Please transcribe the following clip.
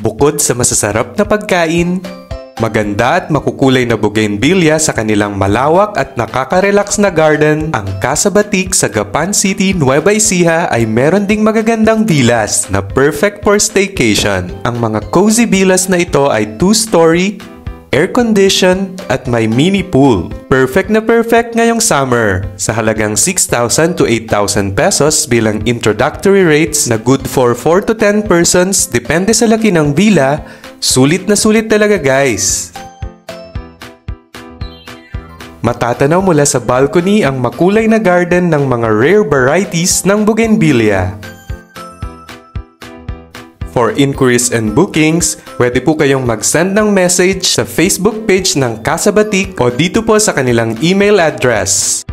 Bukod sa masasarap na pagkain, maganda at makukulay na bougainvillea sa kanilang malawak at nakaka-relax na garden, ang Casa Batik sa Gapan City, Nueva Ecija ay meron ding magagandang villas na perfect for staycation. Ang mga cozy villas na ito ay 2-story, air-conditioned at may mini pool. Perfect na perfect ngayong summer sa halagang 6,000 to 8,000 pesos bilang introductory rates na good for 4 to 10 persons depende sa laki ng villa. Sulit na sulit talaga guys! Matatanaw mula sa balcony ang makulay na garden ng mga rare varieties ng bougainvillea. For inquiries and bookings, pwede po kayong mag-send ng message sa Facebook page ng Casa Batik o dito po sa kanilang email address.